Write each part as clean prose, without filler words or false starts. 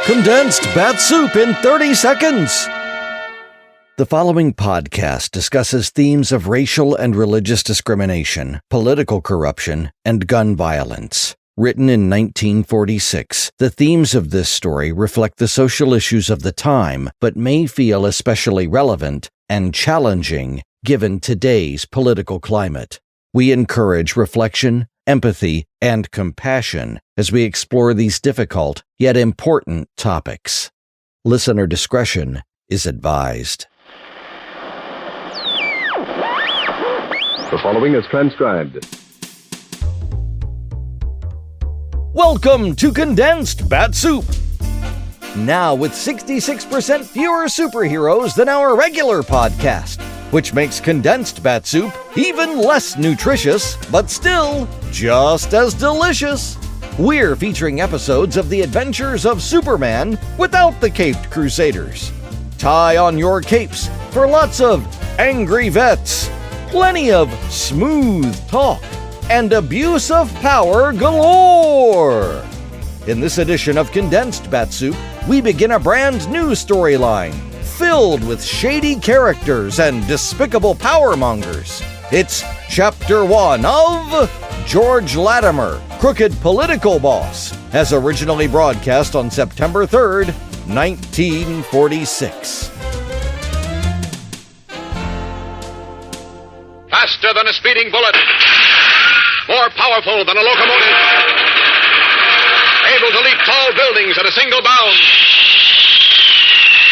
Condensed Bat-Supe in 30 seconds. The following podcast discusses themes of racial and religious discrimination, political corruption, and gun violence. Written in 1946, the themes of this story reflect the social issues of the time, but may feel especially relevant and challenging given today's political climate. We encourage reflection, empathy, and compassion as we explore these difficult yet important topics. Listener discretion is advised. The following is transcribed. Welcome to Condensed Bat-Supe. Now with 66% fewer superheroes than our regular podcast, which makes Condensed Bat-Supe even less nutritious, but still just as delicious. We're featuring episodes of the adventures of Superman without the caped crusaders. Tie on your capes for lots of angry vets, plenty of smooth talk, and abuse of power galore. In this edition of Condensed Bat-Supe, we begin a brand new storyline filled with shady characters and despicable powermongers. It's Chapter 1 of George Latimer, Crooked Political Boss, as originally broadcast on September 3rd, 1946. Faster than a speeding bullet. More powerful than a locomotive. Able to leap tall buildings at a single bound.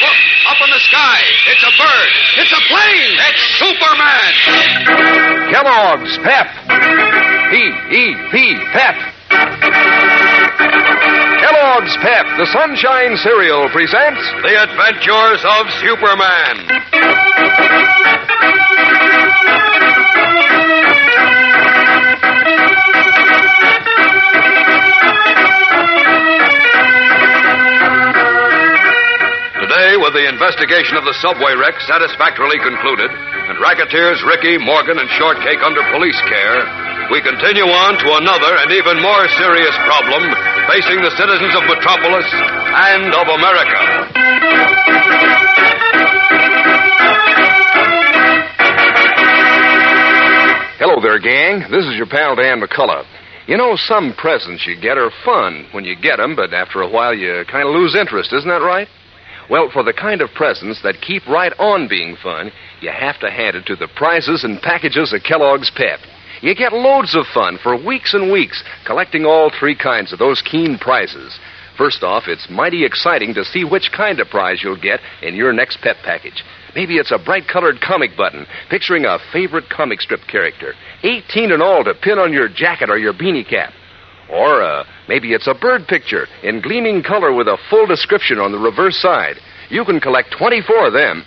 Look, up in the sky. It's a bird. It's a plane. It's Superman. Kellogg's Pep. P-E-P, Pep. Kellogg's Pep, the Sunshine Cereal, presents The Adventures of Superman. Today, with the investigation of the subway wreck satisfactorily concluded, and racketeers Ricky, Morgan, and Shortcake under police care, we continue on to another and even more serious problem facing the citizens of Metropolis and of America. Hello there, gang. This is your pal Dan McCullough. You know, some presents you get are fun when you get them, but after a while you kind of lose interest, isn't that right? Well, for the kind of presents that keep right on being fun, you have to hand it to the prizes and packages of Kellogg's Pep. You get loads of fun for weeks and weeks, collecting all three kinds of those keen prizes. First off, it's mighty exciting to see which kind of prize you'll get in your next Pep package. Maybe it's a bright-colored comic button picturing a favorite comic strip character, 18 in all to pin on your jacket or your beanie cap. Or maybe it's a bird picture in gleaming color with a full description on the reverse side. You can collect 24 of them.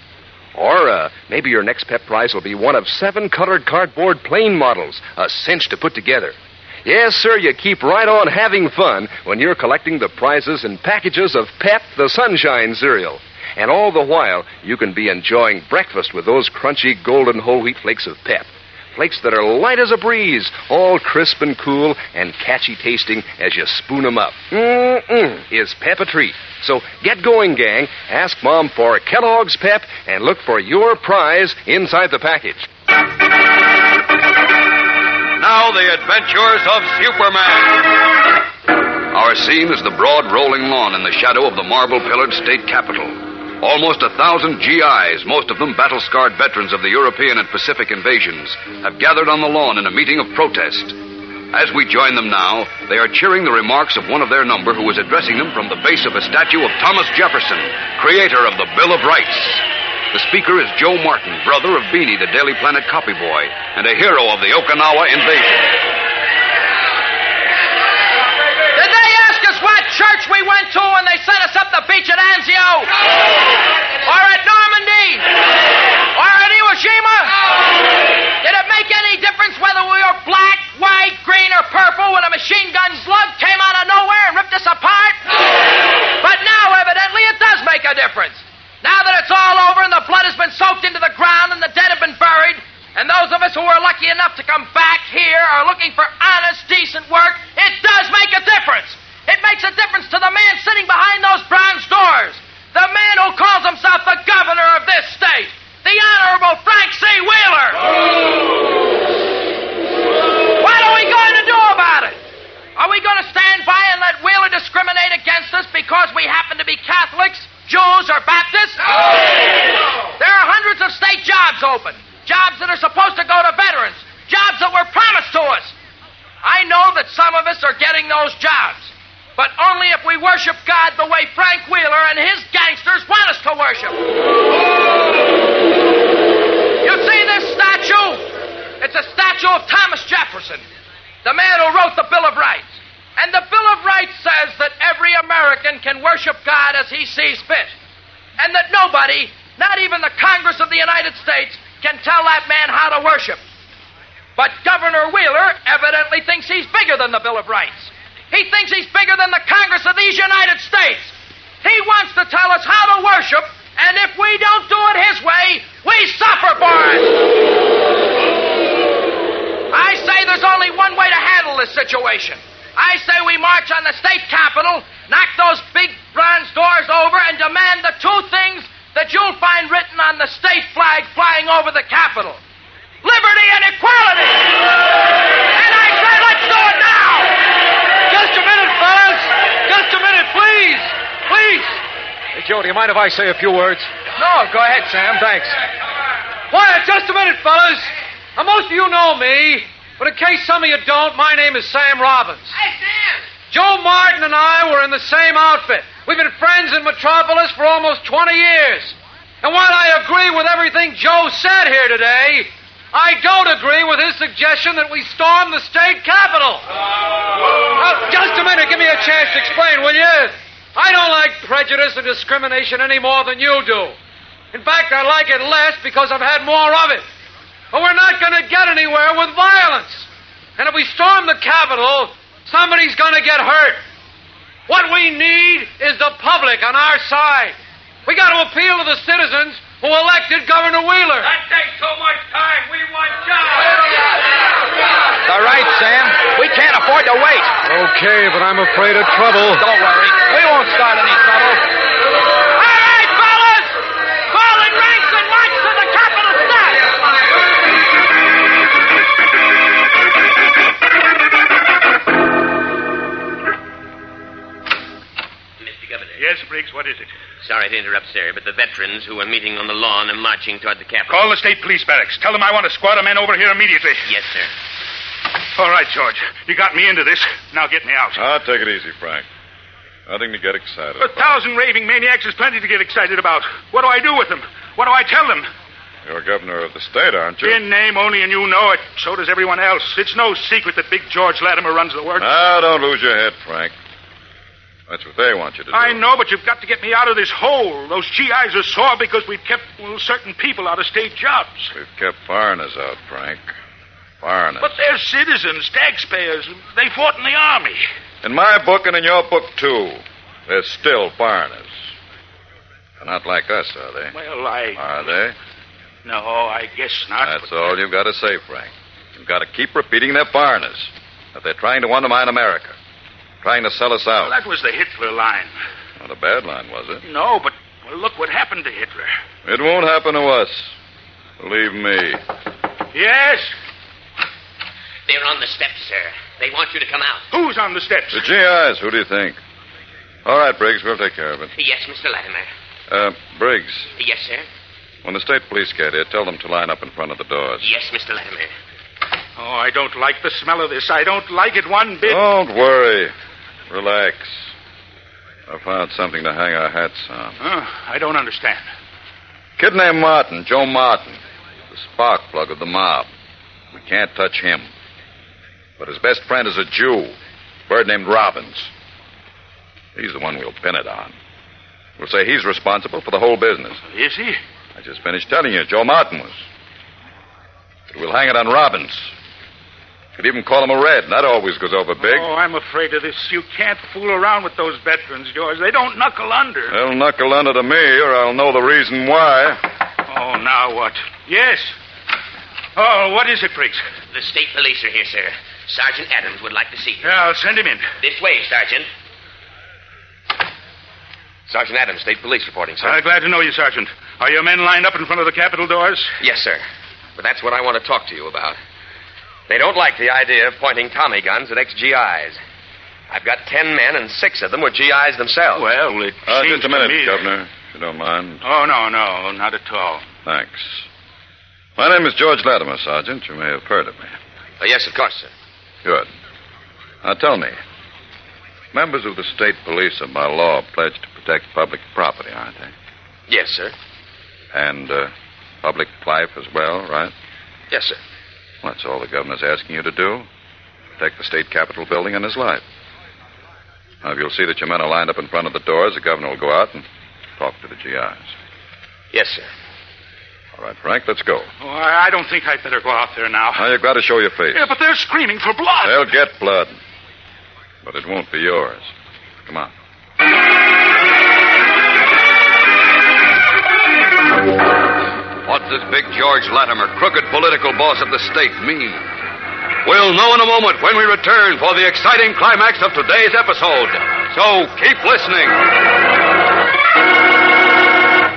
Or maybe your next Pep prize will be one of 7 colored cardboard plane models, a cinch to put together. Yes, sir, you keep right on having fun when you're collecting the prizes and packages of Pep, the Sunshine Cereal. And all the while, you can be enjoying breakfast with those crunchy golden whole wheat flakes of Pep. Flakes that are light as a breeze, all crisp and cool and catchy tasting as you spoon them up. Is Pep a treat? So get going, gang. Ask Mom for Kellogg's Pep and look for your prize inside the package. Now the adventures of Superman. Our scene is the broad rolling lawn in the shadow of the marble-pillared state capitol. Almost 1,000 GIs, most of them battle-scarred veterans of the European and Pacific invasions, have gathered on the lawn in a meeting of protest. As we join them now, they are cheering the remarks of one of their number who is addressing them from the base of a statue of Thomas Jefferson, creator of the Bill of Rights. The speaker is Joe Martin, brother of Beanie, the Daily Planet copyboy, and a hero of the Okinawa invasion. Did they ask us what church we went to when they sent us up the beach at Anzio? Or at Normandy? Or at Iwo Jima? Did it make any difference whether we were black, white, green, or purple when a machine gun slug came out of nowhere and ripped us apart? But now, evidently, it does make a difference. Now that it's all over and the blood has been soaked into the ground and the dead have been buried, and those of us who were lucky enough to come back here are looking for honest, decent work, it does make a difference. It makes a difference to the man sitting behind those bronze open. Jobs that are supposed to go to veterans. Jobs that were promised to us. I know that some of us are getting those jobs. But only if we worship God the way Frank Wheeler and his gangsters want us to worship. You see this statue? It's a statue of Thomas Jefferson, the man who wrote the Bill of Rights. And the Bill of Rights says that every American can worship God as he sees fit. And that nobody, not even the Congress of the United States, can tell that man how to worship. But Governor Wheeler evidently thinks he's bigger than the Bill of Rights. He thinks he's bigger than the Congress of these United States. He wants to tell us how to worship, and if we don't do it his way, we suffer for it. I say there's only one way to handle this situation. I say we march on the state capitol, knock those big bronze doors over, and demand the two things that you'll find written on the state flag flying over the Capitol. Liberty and equality! And I say let's do it now! Just a minute, fellas! Just a minute, please! Please! Hey, Joe, do you mind if I say a few words? No, go ahead, Sam. Thanks. Quiet, just a minute, fellas. Now, most of you know me, but in case some of you don't, my name is Sam Robbins. Hey, Sam! Joe Martin and I were in the same outfit. We've been friends in Metropolis for almost 20 years. And while I agree with everything Joe said here today, I don't agree with his suggestion that we storm the state capitol. Now, just a minute, give me a chance to explain, will you? I don't like prejudice and discrimination any more than you do. In fact, I like it less because I've had more of it. But we're not going to get anywhere with violence. And if we storm the capitol, somebody's going to get hurt. What we need is the public on our side. We got to appeal to the citizens who elected Governor Wheeler. That takes so much time. We want jobs. All right, Sam. We can't afford to wait. Okay, but I'm afraid of trouble. Don't worry. We won't start any trouble. All right, fellas! Fall in ranks and march to the Capitol steps! Yes, Briggs, what is it? Sorry to interrupt, sir, but the veterans who are meeting on the lawn are marching toward the Capitol. Call the state police barracks. Tell them I want a squad of men over here immediately. Yes, sir. All right, George. You got me into this. Now get me out. Take it easy, Frank. Nothing to get excited about. 1,000 raving maniacs is plenty to get excited about. What do I do with them? What do I tell them? You're governor of the state, aren't you? In name only, and you know it. So does everyone else. It's no secret that Big George Latimer runs the works. Now, don't lose your head, Frank. That's what they want you to do. I know, but you've got to get me out of this hole. Those GIs are sore because we've kept certain people out of state jobs. We've kept foreigners out, Frank. Foreigners. But they're citizens, taxpayers. They fought in the army. In my book and in your book, too, they're still foreigners. They're not like us, are they? Well, Are they? No, I guess not. That's all you've got to say, Frank. You've got to keep repeating they're foreigners. That they're trying to undermine America. Trying to sell us out. Well, that was the Hitler line. Not a bad line, was it? No, but look what happened to Hitler. It won't happen to us. Believe me. Yes? They're on the steps, sir. They want you to come out. Who's on the steps? The GIs, who do you think? All right, Briggs, we'll take care of it. Yes, Mr. Latimer. Briggs, Yes, sir. when the state police get here, tell them to line up in front of the doors. Yes, Mr. Latimer. Oh, I don't like the smell of this. I don't like it one bit. Don't worry. Relax. I found something to hang our hats on. I don't understand. Kid named Martin, Joe Martin. The spark plug of the mob. We can't touch him. But his best friend is a Jew. A bird named Robbins. He's the one we'll pin it on. We'll say he's responsible for the whole business. Is he? I just finished telling you, Joe Martin was. But we'll hang it on Robbins. Could even call him a red. That always goes over big. Oh, I'm afraid of this. You can't fool around with those veterans, George. They don't knuckle under. They'll knuckle under to me, or I'll know the reason why. Oh, now what? Yes. Oh, what is it, Briggs? The state police are here, sir. Sergeant Adams would like to see you. Yeah, I'll send him in. This way, Sergeant. Sergeant Adams, state police reporting, sir. Glad to know you, Sergeant. Are your men lined up in front of the Capitol doors? Yes, sir. But that's what I want to talk to you about. They don't like the idea of pointing Tommy guns at ex-GIs. I've got 10 men, and 6 of them were GIs themselves. Well, it seems just a minute, to me... Governor, if you don't mind. Oh, no, not at all. Thanks. My name is George Latimer, Sergeant. You may have heard of me. Yes, of course, sir. Good. Now tell me, members of the state police are by law pledged to protect public property, aren't they? Yes, sir. And public life as well, right? Yes, sir. Well, that's all the governor's asking you to do. Protect the state capitol building and his life. Now, if you'll see that your men are lined up in front of the doors, the governor will go out and talk to the GIs. Yes, sir. All right, Frank, let's go. Oh, I don't think I'd better go out there now. Now, you've got to show your face. Yeah, but they're screaming for blood. They'll get blood. But it won't be yours. Come on. What does Big George Latimer, crooked political boss of the state, mean? We'll know in a moment when we return for the exciting climax of today's episode. So keep listening.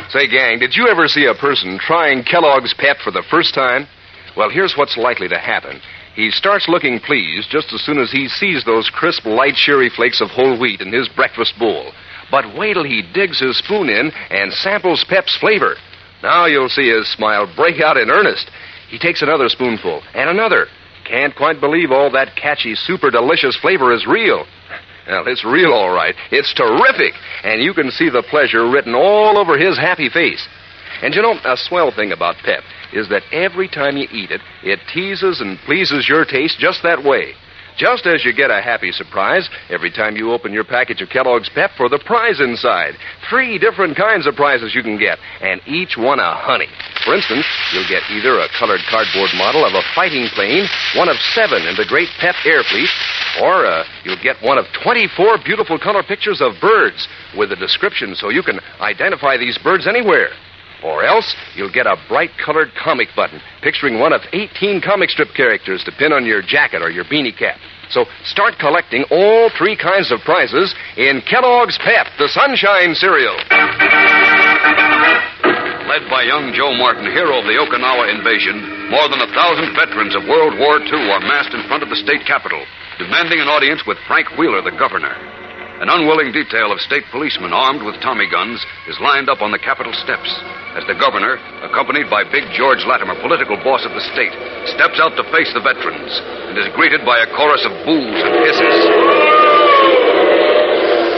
Say, gang, did you ever see a person trying Kellogg's Pep for the first time? Well, here's what's likely to happen. He starts looking pleased just as soon as he sees those crisp, light cherry flakes of whole wheat in his breakfast bowl. But wait till he digs his spoon in and samples Pep's flavor. Now you'll see his smile break out in earnest. He takes another spoonful and another. Can't quite believe all that catchy, super delicious flavor is real. Well, it's real, all right. It's terrific. And you can see the pleasure written all over his happy face. And you know, a swell thing about Pep is that every time you eat it, it teases and pleases your taste just that way. Just as you get a happy surprise every time you open your package of Kellogg's Pep for the prize inside. 3 different kinds of prizes you can get, and each one a honey. For instance, you'll get either a colored cardboard model of a fighting plane, one of 7 in the great Pep Air Fleet, or you'll get one of 24 beautiful color pictures of birds with a description so you can identify these birds anywhere. Or else, you'll get a bright-colored comic button picturing one of 18 comic strip characters to pin on your jacket or your beanie cap. So start collecting all 3 kinds of prizes in Kellogg's Pep, the Sunshine Cereal. Led by young Joe Martin, hero of the Okinawa invasion, more than 1,000 veterans of World War II are massed in front of the state capitol, demanding an audience with Frank Wheeler, the governor. An unwilling detail of state policemen armed with Tommy guns is lined up on the Capitol steps as the governor, accompanied by Big George Latimer, political boss of the state, steps out to face the veterans and is greeted by a chorus of boos and hisses.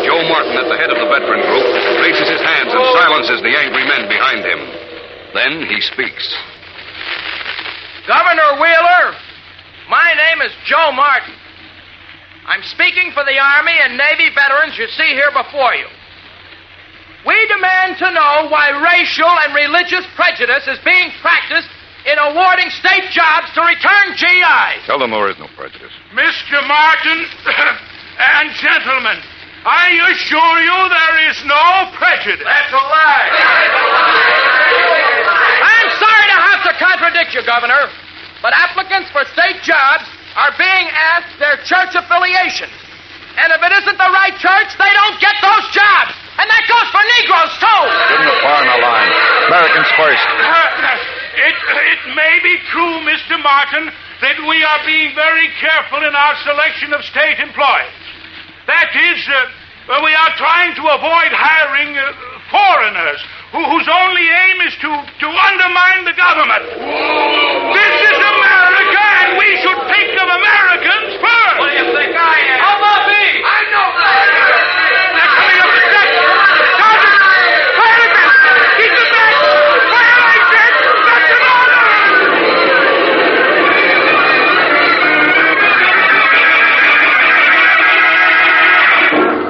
Joe Martin, at the head of the veteran group, raises his hands and silences the angry men behind him. Then he speaks. Governor Wheeler, my name is Joe Martin. I'm speaking for the Army and Navy veterans you see here before you. We demand to know why racial and religious prejudice is being practiced in awarding state jobs to return GIs. Tell them there is no prejudice. Mr. Martin and gentlemen, I assure you there is no prejudice. That's a lie. I'm sorry to have to contradict you, Governor, but applicants for state jobs are being asked their church affiliations. And if it isn't the right church, they don't get those jobs. And that goes for Negroes, too. Give them the far in the line. Americans first. It may be true, Mr. Martin, that we are being very careful in our selection of state employees. That is, we are trying to avoid hiring foreigners whose only aim is to undermine the government. This is America, and we should think of Americans first. What do you think I am? How about me? I know that. They're coming up the steps. Sergeant, fire at them. Keep them back. Fire, I said. That's an order.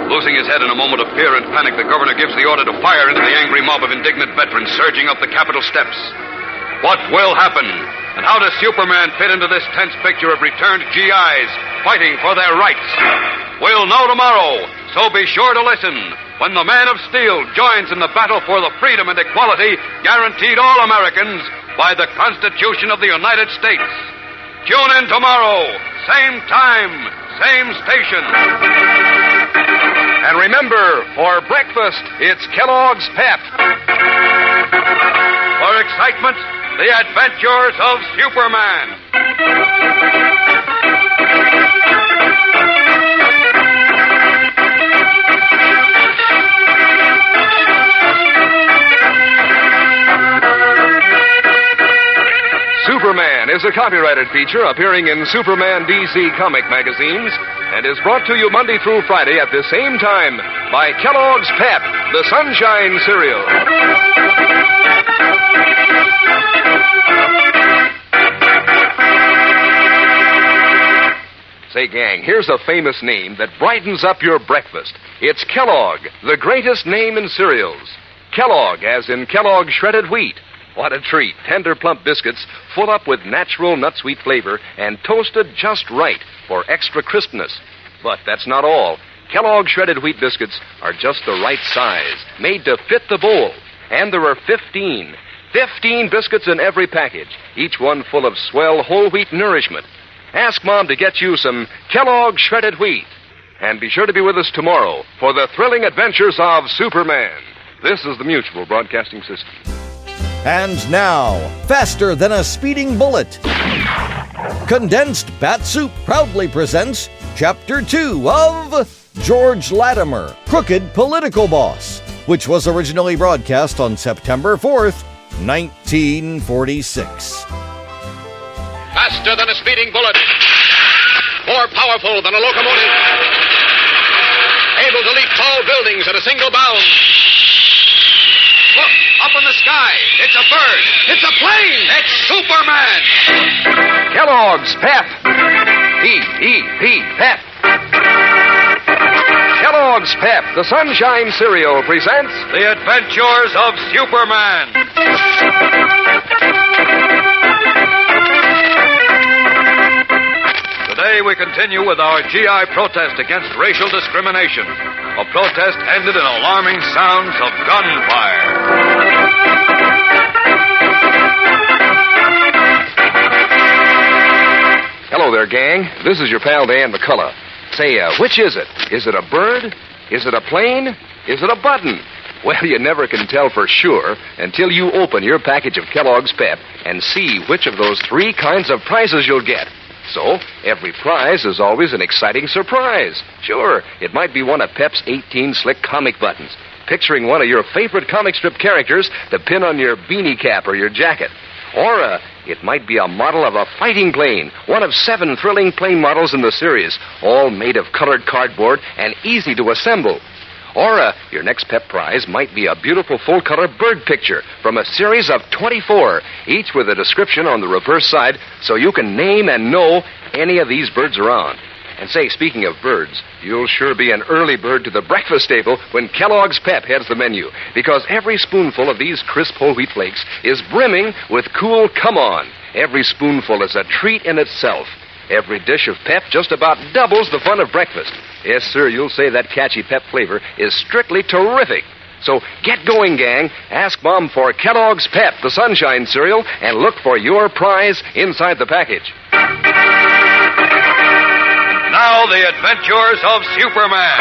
Losing his head in a moment of fear and panic, the governor gives the order to fire into the angry mob of indignant veterans surging up the Capitol steps. What will happen? And how does Superman fit into this tense picture of returned GIs fighting for their rights? We'll know tomorrow, so be sure to listen when the Man of Steel joins in the battle for the freedom and equality guaranteed all Americans by the Constitution of the United States. Tune in tomorrow, same time, same station. And remember, for breakfast, it's Kellogg's Pep. For excitement, the adventures of Superman. is a copyrighted feature appearing in Superman DC comic magazines and is brought to you Monday through Friday at the same time by Kellogg's Pep, the Sunshine Cereal. Say, gang, here's a famous name that brightens up your breakfast. It's Kellogg, the greatest name in cereals. Kellogg, as in Kellogg shredded wheat. What a treat. Tender, plump biscuits full up with natural nut-sweet flavor and toasted just right for extra crispness. But that's not all. Kellogg shredded wheat biscuits are just the right size, made to fit the bowl. And there are 15 biscuits in every package, each one full of swell whole wheat nourishment. Ask Mom to get you some Kellogg shredded wheat. And be sure to be with us tomorrow for the thrilling adventures of Superman. This is the Mutual Broadcasting System. And now, faster than a speeding bullet, Condensed Bat-Supe proudly presents Chapter 2 of George Latimer, Crooked Political Boss, which was originally broadcast on September 4th, 1946. Faster than a speeding bullet. More powerful than a locomotive. Able to leap tall buildings at a single bound. Look, up in the sky. It's a bird. It's a plane. It's Superman. Kellogg's Pep. P-E-P, Pep. Kellogg's Pep, the Sunshine Cereal, presents The Adventures of Superman. Today we continue with our GI protest against racial discrimination. A protest ended in alarming sounds of gunfire. Hello there, gang. This is your pal Dan McCullough. Say, which is it? Is it a bird? Is it a plane? Is it a button? Well, you never can tell for sure until you open your package of Kellogg's Pep and see which of those three kinds of prizes you'll get. So, every prize is always an exciting surprise. Sure, it might be one of Pep's 18 slick comic buttons, picturing one of your favorite comic strip characters to pin on your beanie cap or your jacket. Or, it might be a model of a fighting plane, one of 7 thrilling plane models in the series, all made of colored cardboard and easy to assemble. Or, your next Pep prize might be a beautiful full-color bird picture from a series of 24, each with a description on the reverse side so you can name and know any of these birds around. And say, speaking of birds, you'll sure be an early bird to the breakfast table when Kellogg's Pep heads the menu, because every spoonful of these crisp whole wheat flakes is brimming with cool come-on. Every spoonful is a treat in itself. Every dish of Pep just about doubles the fun of breakfast. Yes, sir, you'll say that catchy Pep flavor is strictly terrific. So get going, gang. Ask Mom for Kellogg's Pep, the Sunshine Cereal, and look for your prize inside the package. Now, the adventures of Superman.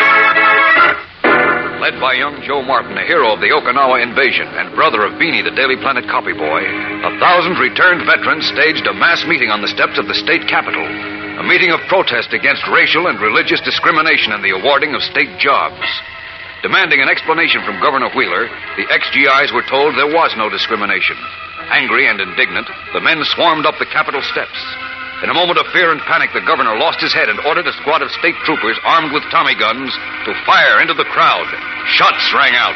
Led by young Joe Martin, a hero of the Okinawa invasion, and brother of Beanie, the Daily Planet copy boy, 1,000 returned veterans staged a mass meeting on the steps of the state capitol. A meeting of protest against racial and religious discrimination in the awarding of state jobs. Demanding an explanation from Governor Wheeler, the ex-GIs were told there was no discrimination. Angry and indignant, the men swarmed up the Capitol steps. In a moment of fear and panic, the governor lost his head and ordered a squad of state troopers armed with Tommy guns to fire into the crowd. Shots rang out.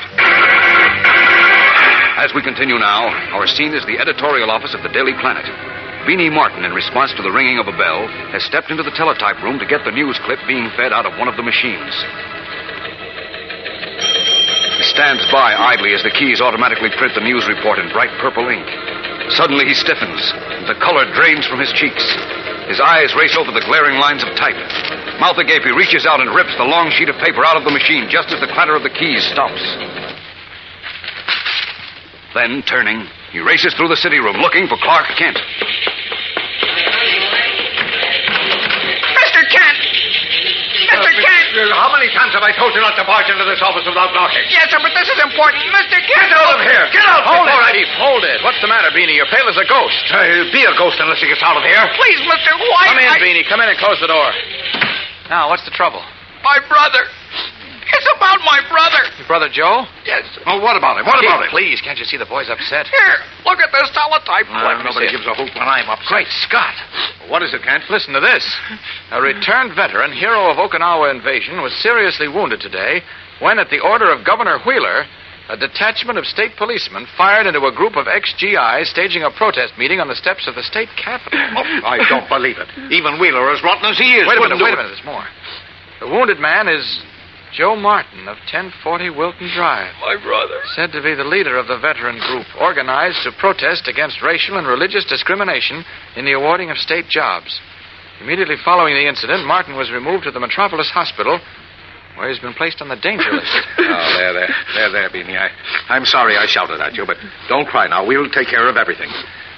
As we continue now, our scene is the editorial office of the Daily Planet. Beanie Martin, in response to the ringing of a bell, has stepped into the teletype room to get the news clip being fed out of one of the machines. He stands by idly as the keys automatically print the news report in bright purple ink. Suddenly he stiffens. The color drains from his cheeks. His eyes race over the glaring lines of type. Mouth agape, he reaches out and rips the long sheet of paper out of the machine just as the clatter of the keys stops. Then, turning, he races through the city room looking for Clark Kent. Mr. Kent! Mr. Kent! How many times have I told you not to barge into this office without knocking? Yes, sir, but this is important. Mr. Kent! Get out of here! Get out! Hold it, Chief. Hold it. What's the matter, Beanie? You're pale as a ghost. He'll be a ghost unless he gets out of here. Please, Mr. White. Come in, Beanie. Come in and close the door. Now, what's the trouble? My brother. It's about my brother. Your brother Joe? Yes. Oh, what about him? What Chief, about him? please, can't you see the boy's upset? Here, look at this teletype. Nobody gives a hoot when I'm upset. Great Scott. What is it, Kent? Listen to this. A returned veteran, hero of Okinawa invasion, was seriously wounded today when, at the order of Governor Wheeler, a detachment of state policemen fired into a group of ex-GIs staging a protest meeting on the steps of the state capitol. Oh, I don't believe it. Even Wheeler, as rotten as he is, Wait a wouldn't minute, do it. there's more. The wounded man is Joe Martin of 1040 Wilton Drive. My brother. Said to be the leader of the veteran group organized to protest against racial and religious discrimination in the awarding of state jobs. Immediately following the incident, Martin was removed to the Metropolis Hospital, where he's been placed on the danger list. Oh, there, Beanie. I'm sorry I shouted at you, but don't cry now. We'll take care of everything.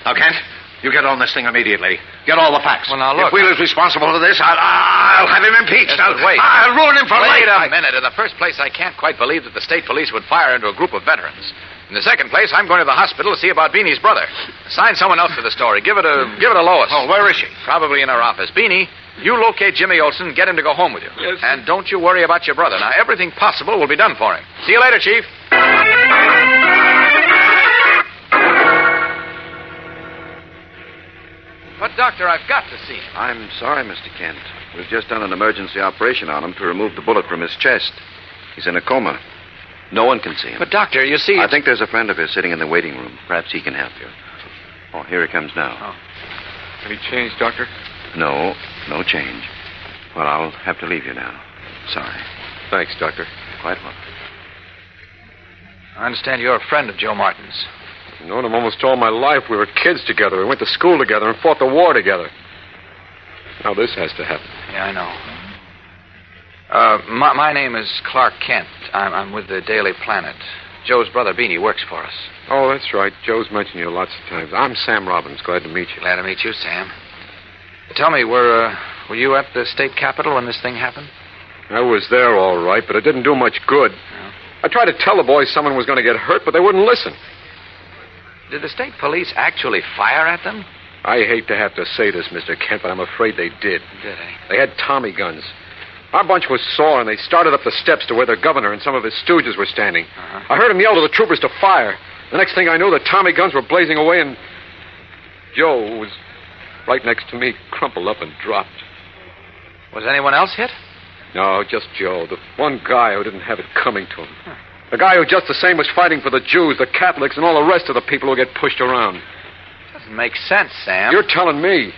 Now, Kent, you get on this thing immediately. Get all the facts. Well, now, look. If Wheeler's responsible for this, I'll have him impeached. Yes, but wait. I'll ruin him for life. Wait a minute. In the first place, I can't quite believe that the state police would fire into a group of veterans. In the second place, I'm going to the hospital to see about Beanie's brother. Assign someone else to the story. Give it to Lois. Oh, where is she? Probably in her office. Beanie, you locate Jimmy Olsen and get him to go home with you. Yes, sir. And don't you worry about your brother. Now, everything possible will be done for him. See you later, Chief. But, Doctor, I've got to see him. I'm sorry, Mr. Kent. We've just done an emergency operation on him to remove the bullet from his chest. He's in a coma. No one can see him. But, Doctor, you see... I think there's a friend of his sitting in the waiting room. Perhaps he can help you. Oh, here he comes now. Oh. Any change, Doctor? No change. Well, I'll have to leave you now. Sorry. Thanks, Doctor. Quite welcome. I understand you're a friend of Joe Martin's. I've known him almost all my life. We were kids together. We went to school together and fought the war together. Now this has to happen. Yeah, I know. My name is Clark Kent. I'm with the Daily Planet. Joe's brother, Beanie, works for us. Oh, that's right. Joe's mentioned you lots of times. I'm Sam Robbins. Glad to meet you. Glad to meet you, Sam. Tell me, were you at the state capitol when this thing happened? I was there all right, but it didn't do much good. No. I tried to tell the boys someone was going to get hurt, but they wouldn't listen. Did the state police actually fire at them? I hate to have to say this, Mr. Kent, but I'm afraid they did. Did they? They had Tommy guns. Our bunch was sore, and they started up the steps to where the governor and some of his stooges were standing. Uh-huh. I heard him yell to the troopers to fire. The next thing I knew, the Tommy guns were blazing away, and Joe, who was right next to me, crumpled up and dropped. Was anyone else hit? No, just Joe, the one guy who didn't have it coming to him. Huh. The guy who just the same was fighting for the Jews, the Catholics, and all the rest of the people who get pushed around. Doesn't make sense, Sam. You're telling me.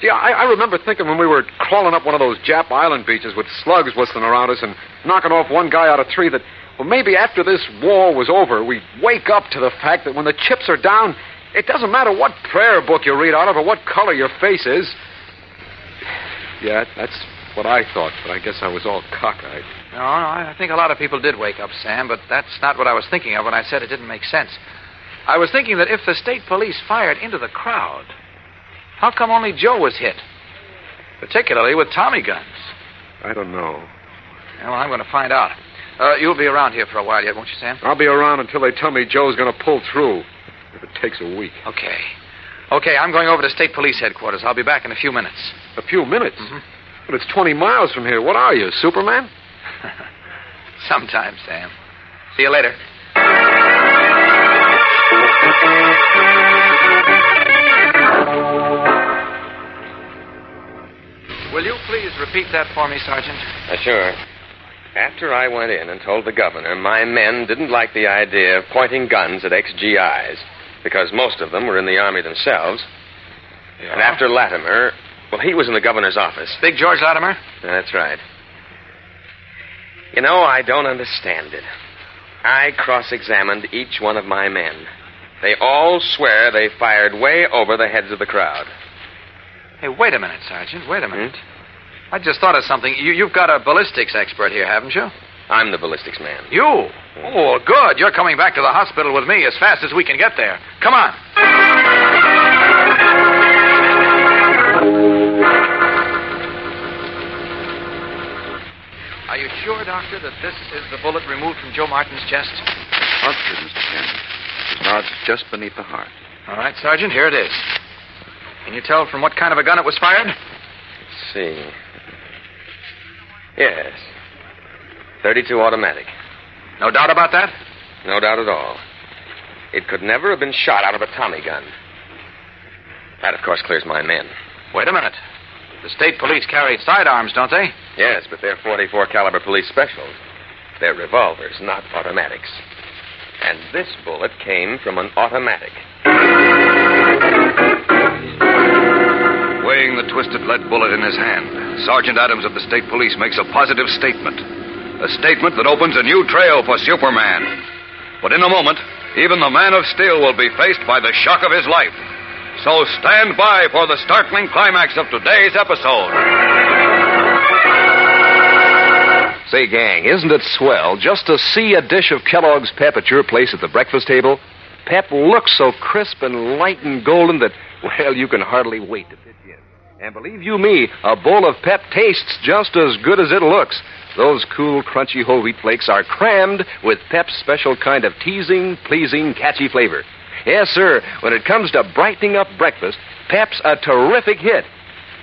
Gee, I remember thinking when we were crawling up one of those Jap Island beaches with slugs whistling around us and knocking off one guy out of three that, well, maybe after this war was over, we'd wake up to the fact that when the chips are down, it doesn't matter what prayer book you read out of or what color your face is. Yeah, that's what I thought, but I guess I was all cockeyed. No, I think a lot of people did wake up, Sam, but that's not what I was thinking of when I said it didn't make sense. I was thinking that if the state police fired into the crowd, how come only Joe was hit? Particularly with Tommy guns. I don't know. Well, I'm going to find out. You'll be around here for a while yet, won't you, Sam? I'll be around until they tell me Joe's going to pull through. If it takes a week. Okay, I'm going over to state police headquarters. I'll be back in a few minutes. A few minutes? Mm-hmm. But it's 20 miles from here. What are you, Superman? Sometimes, Sam. See you later. Will you please repeat that for me, Sergeant? Sure. After I went in and told the governor my men didn't like the idea of pointing guns at ex-GIs because most of them were in the Army themselves. Yeah. And after Latimer, well, he was in the governor's office. Big George Latimer? That's right. You know, I don't understand it. I cross-examined each one of my men. They all swear they fired way over the heads of the crowd. Hey, wait a minute, Sergeant. Wait a minute. I just thought of something. You've got a ballistics expert here, haven't you? I'm the ballistics man. You? Oh, good. You're coming back to the hospital with me as fast as we can get there. Come on. Are you sure, Doctor, that this is the bullet removed from Joe Martin's chest? Positive, Mr. Kent. His nod's just beneath the heart. All right, Sergeant, here it is. Can you tell from what kind of a gun it was fired? Let's see. Yes. 32 automatic. No doubt about that? No doubt at all. It could never have been shot out of a Tommy gun. That, of course, clears my men. Wait a minute. The state police carry sidearms, don't they? Yes, but they're .44 caliber police specials. They're revolvers, not automatics. And this bullet came from an automatic. Weighing the twisted lead bullet in his hand, Sergeant Adams of the state police makes a positive statement. A statement that opens a new trail for Superman. But in a moment, even the Man of Steel will be faced by the shock of his life. So stand by for the startling climax of today's episode. Say, gang, isn't it swell just to see a dish of Kellogg's Pep at your place at the breakfast table? Pep looks so crisp and light and golden that, well, you can hardly wait to pitch in. And believe you me, a bowl of Pep tastes just as good as it looks. Those cool, crunchy whole wheat flakes are crammed with Pep's special kind of teasing, pleasing, catchy flavor. Yes, sir, when it comes to brightening up breakfast, Pep's a terrific hit.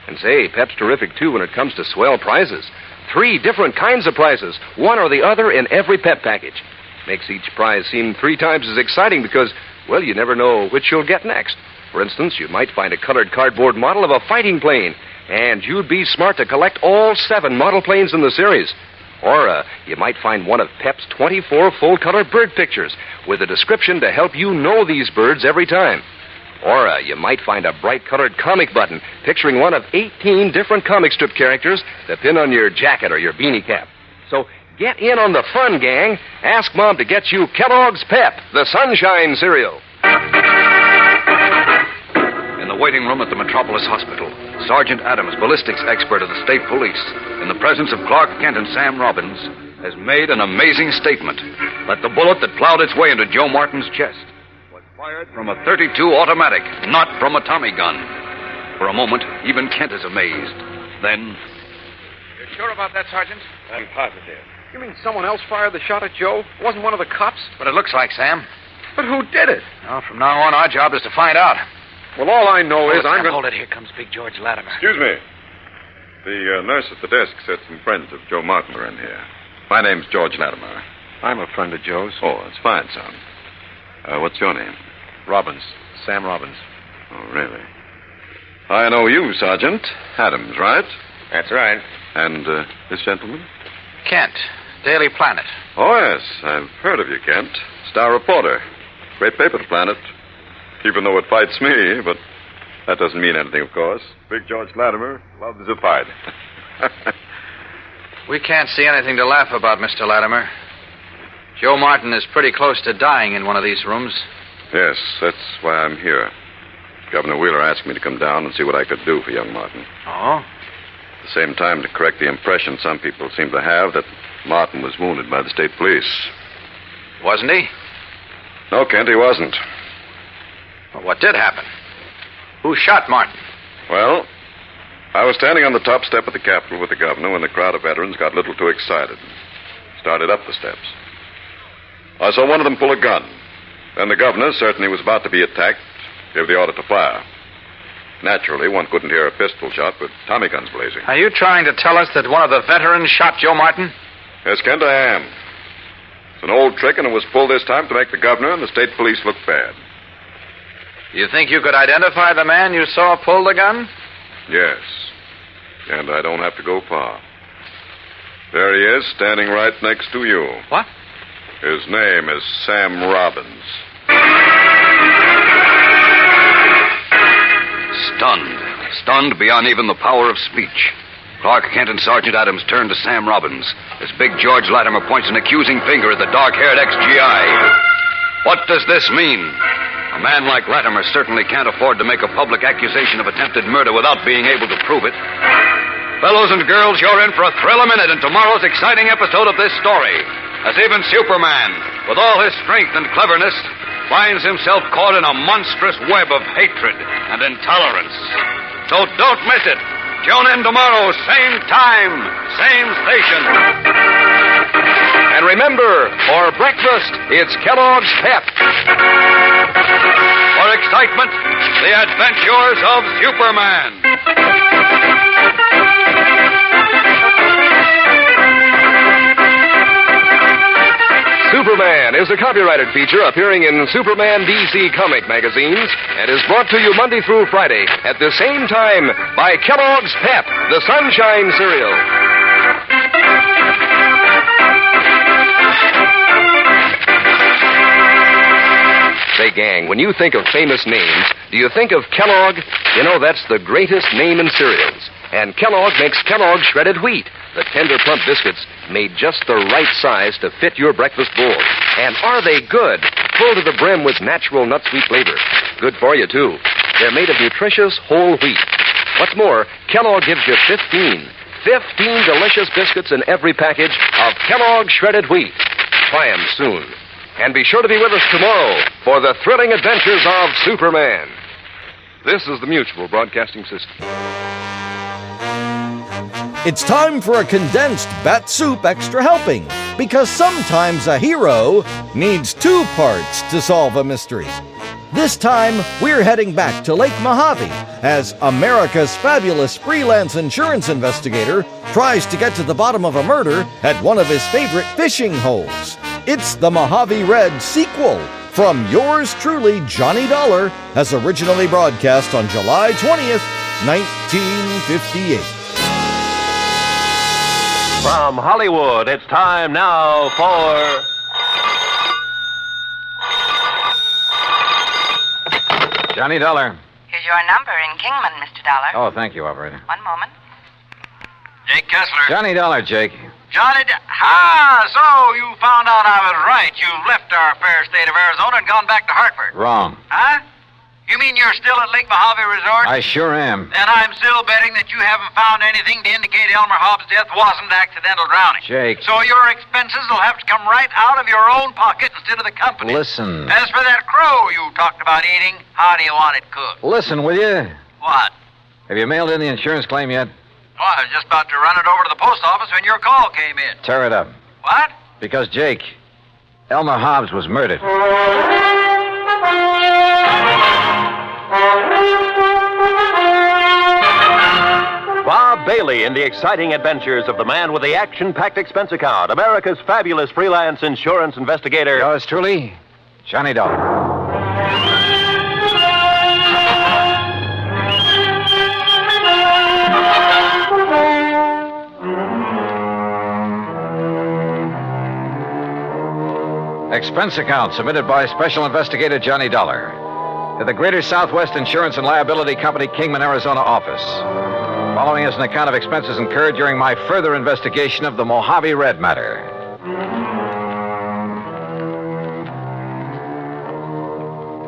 And say, Pep's terrific, too, when it comes to swell prizes. 3 different kinds of prizes, one or the other in every Pep package. Makes each prize seem 3 times as exciting because, well, you never know which you'll get next. For instance, you might find a colored cardboard model of a fighting plane, and you'd be smart to collect all 7 model planes in the series. Or you might find one of Pep's 24 full-color bird pictures with a description to help you know these birds every time. Or you might find a bright-colored comic button picturing one of 18 different comic strip characters to pin on your jacket or your beanie cap. So get in on the fun, gang. Ask Mom to get you Kellogg's Pep, the Sunshine cereal. In the waiting room at the Metropolis Hospital, Sergeant Adams, ballistics expert of the state police, in the presence of Clark Kent and Sam Robbins, has made an amazing statement that the bullet that plowed its way into Joe Martin's chest was fired from a .32 automatic, not from a Tommy gun. For a moment, even Kent is amazed. Then... You're sure about that, Sergeant? I'm positive. You mean someone else fired the shot at Joe? It wasn't one of the cops? But it looks like, Sam. But who did it? Well, from now on, our job is to find out. Well, all I know is I'm going to... Hold it. Here comes Big George Latimer. Excuse me. The nurse at the desk said some friends of Joe Martin were in here. My name's George Latimer. I'm a friend of Joe's. Oh, that's fine, son. What's your name? Robbins. Sam Robbins. Oh, really? I know you, Sergeant. Adams, right? That's right. And this gentleman? Kent, Daily Planet. Oh, yes. I've heard of you, Kent. Star reporter. Great paper, the Planet. Even though it fights me, but that doesn't mean anything, of course. Big George Latimer loves a fight. We can't see anything to laugh about, Mr. Latimer. Joe Martin is pretty close to dying in one of these rooms. Yes, that's why I'm here. Governor Wheeler asked me to come down and see what I could do for young Martin. Oh? At the same time, to correct the impression some people seem to have that Martin was wounded by the state police. Wasn't he? No, Kent, he wasn't. Well, what did happen? Who shot Martin? Well, I was standing on the top step of the Capitol with the governor when the crowd of veterans got a little too excited. Started up the steps. I saw one of them pull a gun. Then the governor, certain he was about to be attacked, gave the order to fire. Naturally, one couldn't hear a pistol shot with Tommy guns blazing. Are you trying to tell us that one of the veterans shot Joe Martin? Yes, Kent, I am. It's an old trick, and it was pulled this time to make the governor and the state police look bad. You think you could identify the man you saw pull the gun? Yes. And I don't have to go far. There he is, standing right next to you. What? His name is Sam Robbins. Stunned beyond even the power of speech. Clark Kent and Sergeant Adams turn to Sam Robbins as Big George Latimer points an accusing finger at the dark-haired ex-GI. What does this mean? A man like Latimer certainly can't afford to make a public accusation of attempted murder without being able to prove it. Fellows and girls, you're in for a thrill a minute in tomorrow's exciting episode of this story, as even Superman, with all his strength and cleverness, finds himself caught in a monstrous web of hatred and intolerance. So don't miss it. Tune in tomorrow, same time, same station. And remember, for breakfast, it's Kellogg's Pep. For excitement, the adventures of Superman. Superman is a copyrighted feature appearing in Superman DC comic magazines and is brought to you Monday through Friday at the same time by Kellogg's Pep, the Sunshine Cereal. Say, gang, when you think of famous names, do you think of Kellogg? You know, that's the greatest name in cereals. And Kellogg makes Kellogg shredded wheat, the tender, plump biscuits made just the right size to fit your breakfast bowl. And are they good? Full to the brim with natural nut sweet flavor. Good for you, too. They're made of nutritious whole wheat. What's more, Kellogg gives you 15 delicious biscuits in every package of Kellogg shredded wheat. Try 'em soon. And be sure to be with us tomorrow for the thrilling adventures of Superman. This is the Mutual Broadcasting System. It's time for a Condensed Bat-Supe Extra Helping, because sometimes a hero needs 2 parts to solve a mystery. This time, we're heading back to Lake Mojave as America's fabulous freelance insurance investigator tries to get to the bottom of a murder at one of his favorite fishing holes. It's the Mojave Red sequel from yours truly, Johnny Dollar, as originally broadcast on July 20th, 1958. From Hollywood, it's time now for... Johnny Dollar. Here's your number in Kingman, Mr. Dollar. Oh, thank you, operator. One moment. Jake Kessler. Johnny Dollar, Jake. So you found out I was right. You've left our fair state of Arizona and gone back to Hartford. Wrong. Huh? You mean you're still at Lake Mojave Resort? I sure am. Then I'm still betting that you haven't found anything to indicate Elmer Hobbs' death wasn't accidental drowning. Jake. So your expenses will have to come right out of your own pocket instead of the company. Listen. As for that crow you talked about eating, how do you want it cooked? Listen, will you? What? Have you mailed in the insurance claim yet? Oh, I was just about to run it over to the post office when your call came in. Tear it up. What? Because, Jake, Elmer Hobbs was murdered. Bob Bailey in the exciting adventures of the man with the action-packed expense account, America's fabulous freelance insurance investigator. Yours truly, Johnny Dollar. Expense account submitted by Special Investigator Johnny Dollar to the Greater Southwest Insurance and Liability Company, Kingman, Arizona office. Following is an account of expenses incurred during my further investigation of the Mojave Red matter.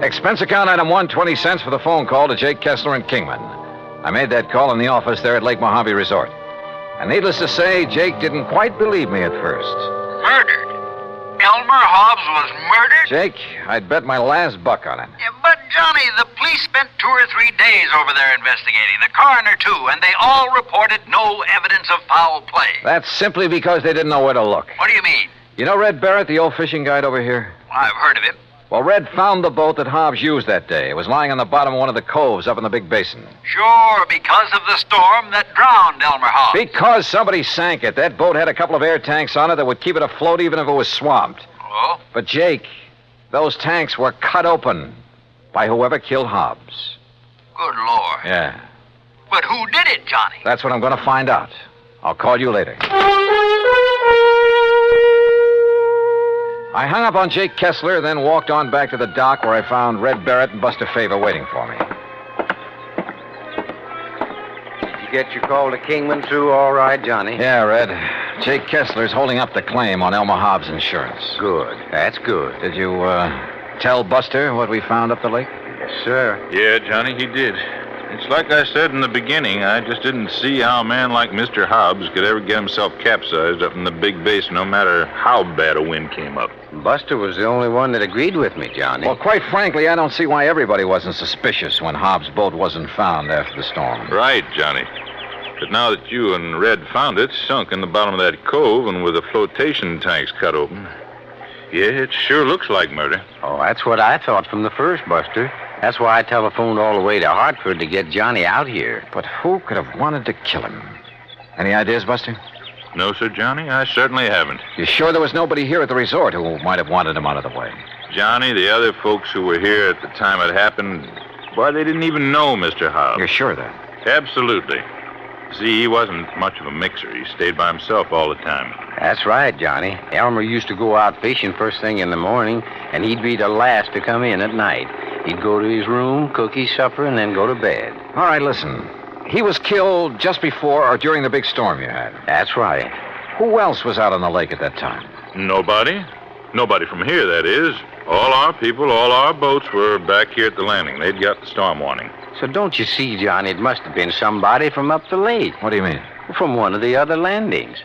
Expense account item 1, 20 cents for the phone call to Jake Kessler in Kingman. I made that call in the office there at Lake Mojave Resort. And needless to say, Jake didn't quite believe me at first. Murdered? Elmer Hobbs was murdered? Jake, I'd bet my last buck on it. Yeah, but, Johnny, the police spent 2 or 3 days over there investigating. The coroner, too, and they all reported no evidence of foul play. That's simply because they didn't know where to look. What do you mean? You know Red Barrett, the old fishing guide over here? Well, I've heard of him. Well, Red found the boat that Hobbs used that day. It was lying on the bottom of one of the coves up in the big basin. Sure, because of the storm that drowned Elmer Hobbs. Because somebody sank it. That boat had a couple of air tanks on it that would keep it afloat even if it was swamped. Oh? But, Jake, those tanks were cut open by whoever killed Hobbs. Good Lord. Yeah. But who did it, Johnny? That's what I'm going to find out. I'll call you later. I hung up on Jake Kessler, then walked on back to the dock where I found Red Barrett and Buster Favor waiting for me. Did you get your call to Kingman through all right, Johnny? Yeah, Red. Jake Kessler's holding up the claim on Elmer Hobbs' insurance. Good. That's good. Did you, tell Buster what we found up the lake? Yes, sir. Yeah, Johnny, he did. It's like I said in the beginning. I just didn't see how a man like Mr. Hobbs could ever get himself capsized up in the big basin, no matter how bad a wind came up. Buster was the only one that agreed with me, Johnny. Well, quite frankly, I don't see why everybody wasn't suspicious when Hobbs' boat wasn't found after the storm. Right, Johnny. But now that you and Red found it, sunk in the bottom of that cove and with the flotation tanks cut open, yeah, it sure looks like murder. Oh, that's what I thought from the first, Buster. That's why I telephoned all the way to Hartford to get Johnny out here. But who could have wanted to kill him? Any ideas, Buster? No, sir, Johnny, I certainly haven't. You sure there was nobody here at the resort who might have wanted him out of the way? Johnny, the other folks who were here at the time it happened, why, they didn't even know Mr. Hobbs. You're sure of that? Absolutely. See, he wasn't much of a mixer. He stayed by himself all the time. That's right, Johnny. Elmer used to go out fishing first thing in the morning, and he'd be the last to come in at night. He'd go to his room, cook his supper, and then go to bed. All right, listen. He was killed just before or during the big storm you had. That's right. Who else was out on the lake at that time? Nobody. Nobody from here, that is. All our people, all our boats were back here at the landing. They'd got the storm warning. So don't you see, Johnny, it must have been somebody from up the lake. What do you mean? From one of the other landings.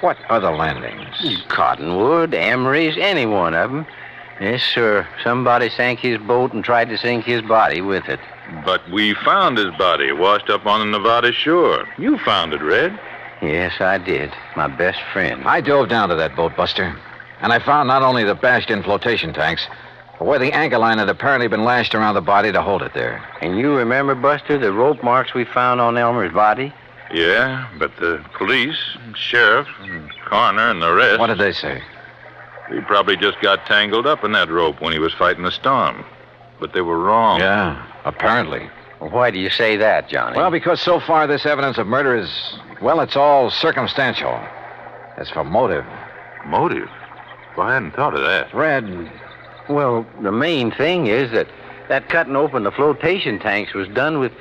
What other landings? Cottonwood, Emery's, any one of them. Yes, sir. Somebody sank his boat and tried to sink his body with it. But we found his body washed up on the Nevada shore. You found it, Red. Yes, I did. My best friend. I dove down to that boat, Buster. And I found not only the bashed-in flotation tanks, but where the anchor line had apparently been lashed around the body to hold it there. And you remember, Buster, the rope marks we found on Elmer's body? Yeah, but the police, sheriff, and coroner, and the rest... What did they say? He probably just got tangled up in that rope when he was fighting the storm. But they were wrong. Yeah, apparently. Well, why do you say that, Johnny? Well, because so far this evidence of murder is, well, it's all circumstantial. As for motive... Motive? Well, I hadn't thought of that. Red... Well, the main thing is that cutting open the flotation tanks was done with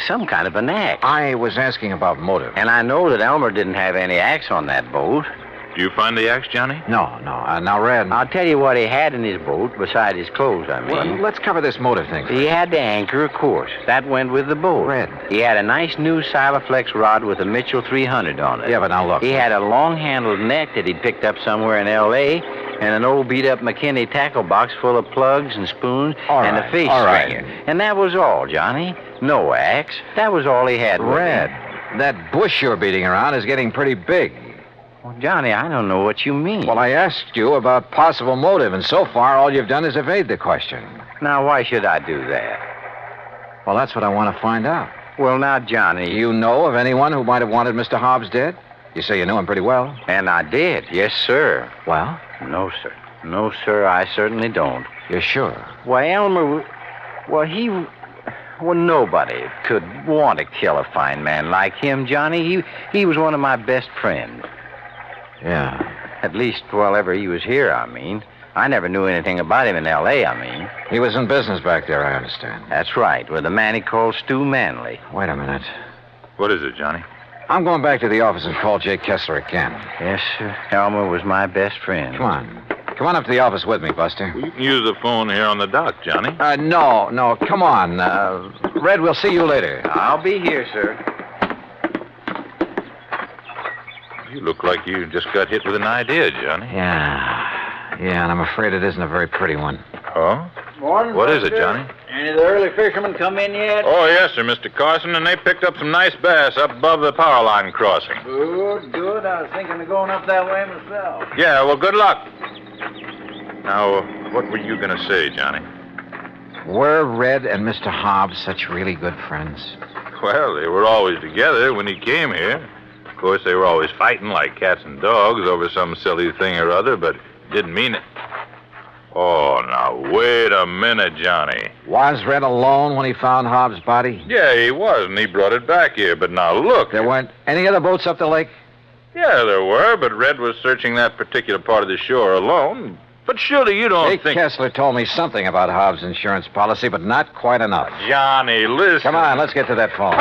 some kind of an axe. I was asking about motive. And I know that Elmer didn't have any axe on that boat. Did you find the axe, Johnny? No. Now, Red... I'll tell you what he had in his boat, beside his clothes, I mean. Well, let's cover this motive thing. He had the anchor, of course. That went with the boat. Red. He had a nice new Silaflex rod with a Mitchell 300 on it. Yeah, but now look. He had a long-handled net that he'd picked up somewhere in L.A., and an old beat-up McKinney tackle box full of plugs and spoons and a fish stringer. And that was all, Johnny. No axe. That was all he had. Red, that bush you're beating around is getting pretty big. Well, Johnny, I don't know what you mean. Well, I asked you about possible motive, and so far all you've done is evade the question. Now, why should I do that? Well, that's what I want to find out. Well, now, Johnny... You know of anyone who might have wanted Mr. Hobbs dead? You say you knew him pretty well. And I did, yes, sir. Well? No, sir. No, sir, I certainly don't. You're sure? Why, Elmer... Well, nobody could want to kill a fine man like him, Johnny. He was one of my best friends. Yeah. At least while ever he was here, I mean. I never knew anything about him in L.A., I mean. He was in business back there, I understand. That's right, with a man he called Stu Manley. Wait a minute. What is it, Johnny? I'm going back to the office and call Jake Kessler again. Yes, sir. Elmer was my best friend. Come on. Come on up to the office with me, Buster. Well, you can use the phone here on the dock, Johnny. No. Come on. Red, we'll see you later. I'll be here, sir. You look like you just got hit with an idea, Johnny. Yeah, and I'm afraid it isn't a very pretty one. Oh? Morning, What is it, Johnny? Any of the early fishermen come in yet? Oh, yes, sir, Mr. Carson, and they picked up some nice bass up above the power line crossing. Good. I was thinking of going up that way myself. Yeah, well, good luck. Now, what were you going to say, Johnny? Were Red and Mr. Hobbs such really good friends? Well, they were always together when he came here. Of course, they were always fighting like cats and dogs over some silly thing or other, but didn't mean it. Oh, now, wait a minute, Johnny. Was Red alone when he found Hobbs' body? Yeah, he was, and he brought it back here. But now, look. There weren't any other boats up the lake? Yeah, there were, but Red was searching that particular part of the shore alone. But surely you don't Jake think... Kessler told me something about Hobbs' insurance policy, but not quite enough. Johnny, listen. Come on, let's get to that phone.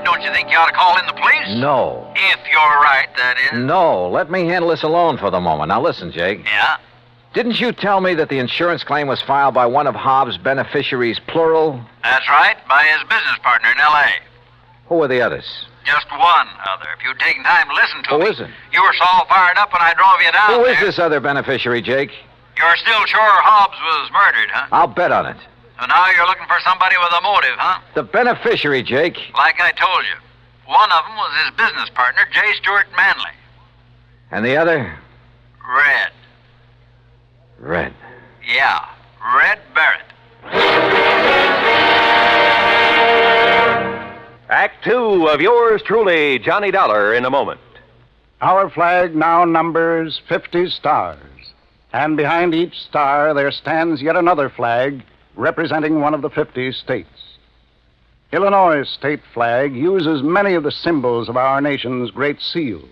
Don't you think you ought to call in the police? No. If you're right, that is. No, let me handle this alone for the moment. Now listen, Jake. Yeah? Didn't you tell me that the insurance claim was filed by one of Hobbs' beneficiaries, plural? That's right, by his business partner in L.A. Who were the others? Just one other. If you'd taken time to listen to me. Who is it? You were so all fired up when I drove you down Who there. is this other beneficiary, Jake? You're still sure Hobbs was murdered, huh? I'll bet on it. So now you're looking for somebody with a motive, huh? The beneficiary, Jake. Like I told you. One of them was his business partner, J. Stuart Manley. And the other? Red. Red. Yeah, Red Barrett. Act 2 of yours truly, Johnny Dollar, in a moment. Our flag now numbers 50 stars, and behind each star there stands yet another flag representing one of the 50 states. Illinois' state flag uses many of the symbols of our nation's great seal.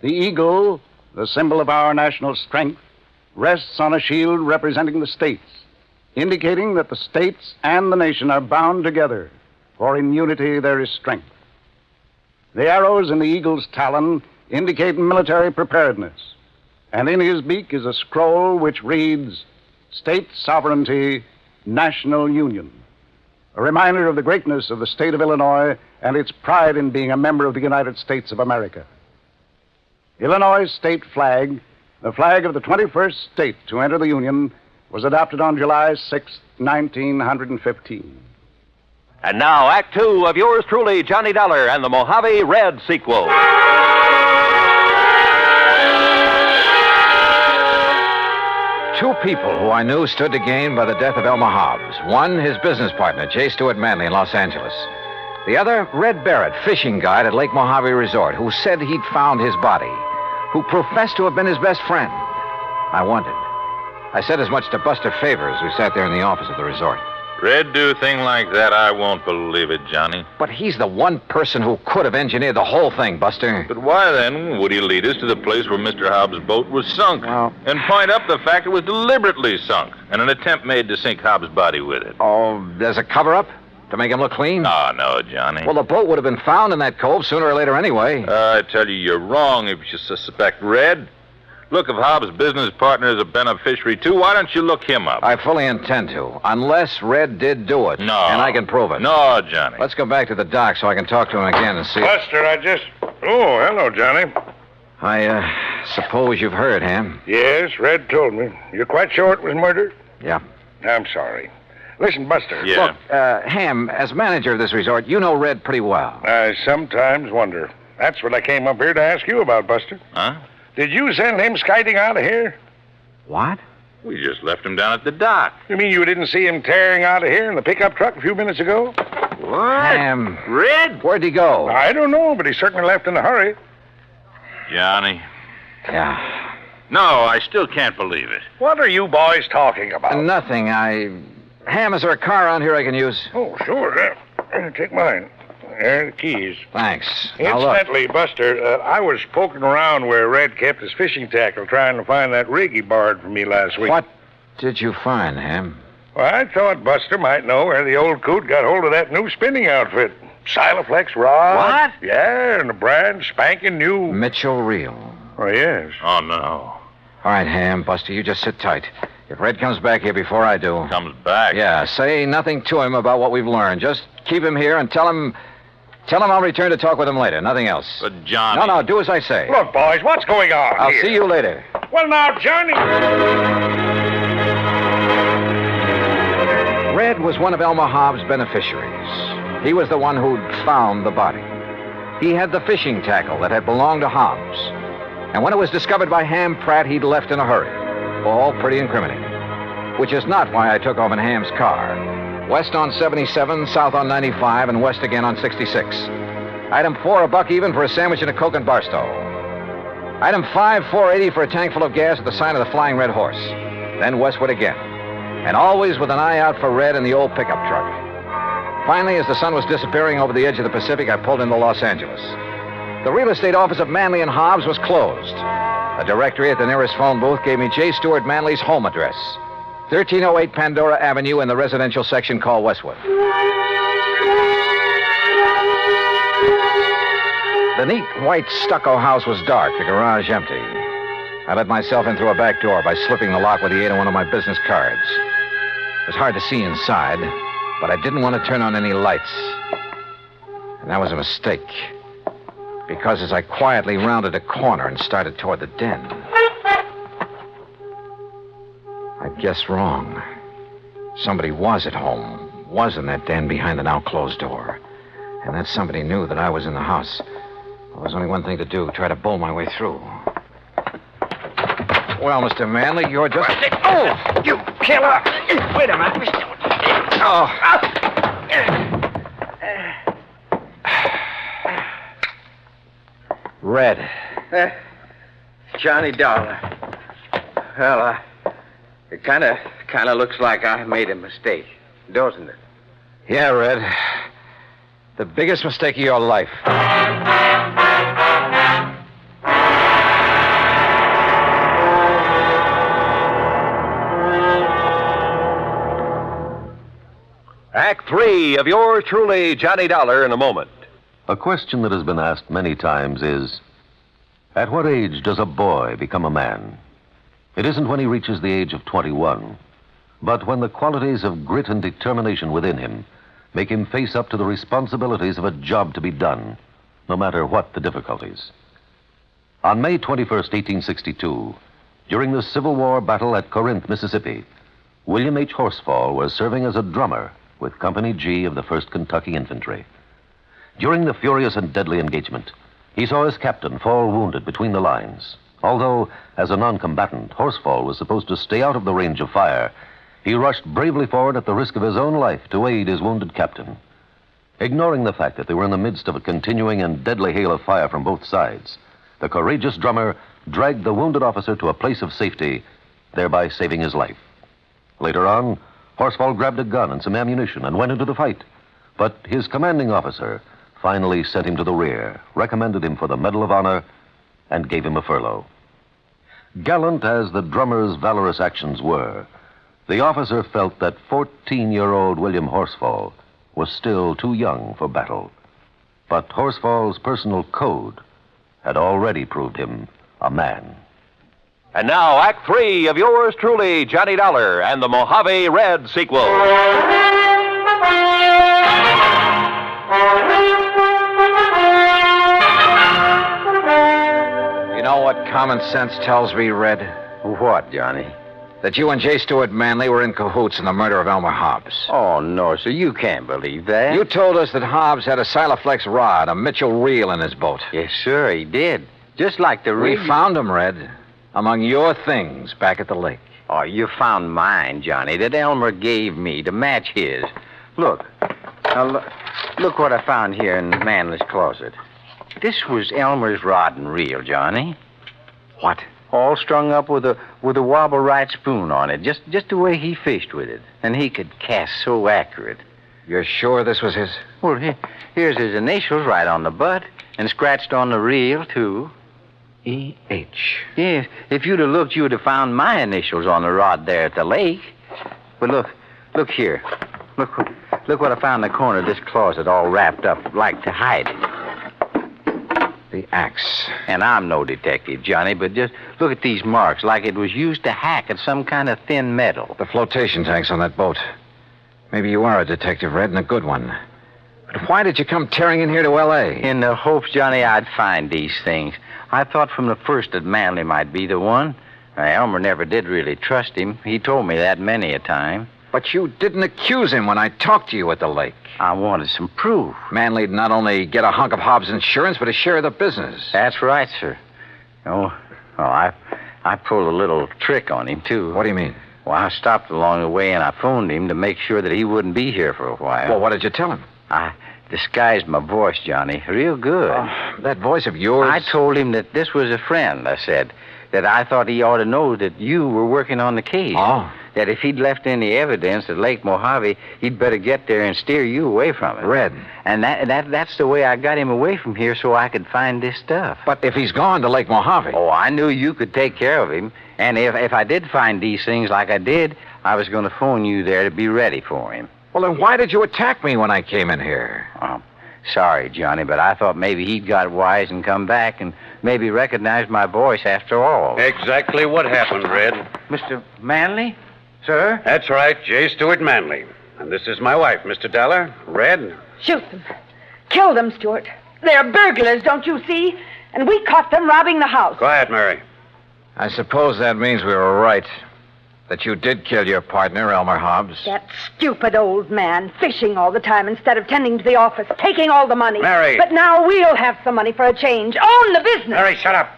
The eagle, the symbol of our national strength, rests on a shield representing the states, indicating that the states and the nation are bound together, for in unity there is strength. The arrows in the eagle's talon indicate military preparedness, and in his beak is a scroll which reads, State Sovereignty, National Union, a reminder of the greatness of the state of Illinois and its pride in being a member of the United States of America. Illinois' state flag, the flag of the 21st state to enter the Union, was adopted on July 6, 1915. And now, Act 2 of yours truly, Johnny Dollar, and the Mojave Red sequel. Two people who I knew stood to gain by the death of Elmer Hobbs. One, his business partner, J. Stuart Manley in Los Angeles. The other, Red Barrett, fishing guide at Lake Mojave Resort, who said he'd found his body, who professed to have been his best friend. I wondered. I said as much to Buster Favors, who sat there in the office of the resort. Red do a thing like that, I won't believe it, Johnny. But he's the one person who could have engineered the whole thing, Buster. But why, then, would he lead us to the place where Mr. Hobbs' boat was sunk? Well, and point up the fact it was deliberately sunk, and an attempt made to sink Hobbs' body with it? Oh, there's a cover-up? To make him look clean? No, Johnny. Well, the boat would have been found in that cove sooner or later anyway. I tell you, you're wrong if you suspect Red. Look, if Hobbs' business partner is a beneficiary, too, why don't you look him up? I fully intend to, unless Red did do it. No. And I can prove it. No, Johnny. Let's go back to the dock so I can talk to him again and see... Buster, Oh, hello, Johnny. I suppose you've heard, Ham? Yes, Red told me. You're quite sure it was murder? Yeah. I'm sorry. Listen, Buster. Yeah. Look, Ham, as manager of this resort, you know Red pretty well. I sometimes wonder. That's what I came up here to ask you about, Buster. Huh? Did you send him skiting out of here? What? We just left him down at the dock. You mean you didn't see him tearing out of here in the pickup truck a few minutes ago? What? Ham. Red? Where'd he go? I don't know, but he certainly left in a hurry. Johnny. Yeah. No, I still can't believe it. What are you boys talking about? Nothing. Ham, is there a car around here I can use? Oh, sure. Take mine. There are the keys. Thanks. Now, look. Incidentally, Buster, I was poking around where Red kept his fishing tackle trying to find that rig he borrowed from me last week. What did you find, Ham? Well, I thought Buster might know where the old coot got hold of that new spinning outfit. Silaflex rod. What? Yeah, and a brand spanking new. Mitchell Reel. Oh, yes. Oh, no. All right, Ham, Buster, you just sit tight. If Red comes back here before I do... Comes back? Yeah, say nothing to him about what we've learned. Just keep him here and tell him I'll return to talk with him later. Nothing else. But, Johnny... No, do as I say. Look, boys, what's going on I'll here? see you later. Well, now, Johnny... Red was one of Elmer Hobbs' beneficiaries. He was the one who'd found the body. He had the fishing tackle that had belonged to Hobbs. And when it was discovered by Ham Pratt, he'd left in a hurry. All pretty incriminating. Which is not why I took off in Ham's car. West on 77, south on 95, and west again on 66. Item 4, $1 even for a sandwich and a Coke and Barstow. Item 5, $4.80 for a tank full of gas at the sign of the Flying Red Horse. Then westward again. And always with an eye out for Red in the old pickup truck. Finally, as the sun was disappearing over the edge of the Pacific, I pulled into Los Angeles. The real estate office of Manley and Hobbs was closed. A directory at the nearest phone booth gave me J. Stuart Manley's home address. 1308 Pandora Avenue in the residential section called Westwood. The neat white stucco house was dark, the garage empty. I let myself in through a back door by slipping the lock with the aid of one of my business cards. It was hard to see inside, but I didn't want to turn on any lights. And that was a mistake. Because as I quietly rounded a corner and started toward the den, I guessed wrong. Somebody was at home, was in that den behind the now closed door. And that somebody knew that I was in the house. There was only one thing to do, try to bull my way through. Well, Mr. Manley, you're just... Oh, you killer! Wait a minute. Oh. Red. Johnny Dollar. Well, it kind of looks like I made a mistake, doesn't it? Yeah, Red. The biggest mistake of your life. Act 3 of yours truly, Johnny Dollar, in a moment. A question that has been asked many times is, at what age does a boy become a man? It isn't when he reaches the age of 21, but when the qualities of grit and determination within him make him face up to the responsibilities of a job to be done, no matter what the difficulties. On May 21st, 1862, during the Civil War battle at Corinth, Mississippi, William H. Horsfall was serving as a drummer with Company G of the 1st Kentucky Infantry. During the furious and deadly engagement, he saw his captain fall wounded between the lines. Although, as a non-combatant, Horsfall was supposed to stay out of the range of fire, he rushed bravely forward at the risk of his own life to aid his wounded captain. Ignoring the fact that they were in the midst of a continuing and deadly hail of fire from both sides, the courageous drummer dragged the wounded officer to a place of safety, thereby saving his life. Later on, Horsfall grabbed a gun and some ammunition and went into the fight. But his commanding officer finally sent him to the rear, recommended him for the Medal of Honor, and gave him a furlough. Gallant as the drummer's valorous actions were, the officer felt that 14-year-old William Horsfall was still too young for battle. But Horsfall's personal code had already proved him a man. And now, Act 3 of yours truly, Johnny Dollar, and the Mojave Red sequel. You know what common sense tells me, Red? What, Johnny? That you and J. Stewart Manley were in cahoots in the murder of Elmer Hobbs. Oh, no, sir. You can't believe that. You told us that Hobbs had a Silaflex rod, a Mitchell reel in his boat. Yes, sir, he did. Just like the We reel. found him, Red, among your things back at the lake. Oh, you found mine, Johnny, that Elmer gave me to match his. Look. Now, look what I found here in Manley's closet. This was Elmer's rod and reel, Johnny. What? All strung up with a wobble right spoon on it, just the way he fished with it. And he could cast so accurate. You're sure this was his? Well, here's his initials right on the butt, and scratched on the reel, too. E.H. Yes, if you'd have looked, you would have found my initials on the rod there at the lake. But look here. Look what I found in the corner of this closet, all wrapped up, like to hide it. The axe. And I'm no detective, Johnny, but just look at these marks, like it was used to hack at some kind of thin metal. The flotation tanks on that boat. Maybe you are a detective, Red, and a good one. But why did you come tearing in here to L.A.? In the hopes, Johnny, I'd find these things. I thought from the first that Manley might be the one. Elmer never did really trust him. He told me that many a time. But you didn't accuse him when I talked to you at the lake. I wanted some proof. Manley'd not only get a hunk of Hobbs' insurance, but a share of the business. That's right, sir. I pulled a little trick on him, too. What do you mean? Well, I stopped along the way and I phoned him to make sure that he wouldn't be here for a while. Well, what did you tell him? I disguised my voice, Johnny, real good. That voice of yours? I told him that this was a friend, I said. That I thought he ought to know that you were working on the case. Oh. That if he'd left any evidence at Lake Mojave, he'd better get there and steer you away from it. Red. And that's the way I got him away from here so I could find this stuff. But if he's gone to Lake Mojave... Oh, I knew you could take care of him. And if I did find these things like I did, I was going to phone you there to be ready for him. Well, then why did you attack me when I came in here? Sorry, Johnny, but I thought maybe he'd got wise and come back and maybe recognized my voice after all. Exactly what happened, Red. Mr. Manley? Sir? That's right, J. Stewart Manley. And this is my wife, Mr. Dollar. Red. Shoot them. Kill them, Stewart. They're burglars, don't you see? And we caught them robbing the house. Quiet, Mary. I suppose that means we were right. That you did kill your partner, Elmer Hobbs. That stupid old man, fishing all the time instead of tending to the office, taking all the money. Mary. But now we'll have some money for a change. Own the business. Mary, shut up.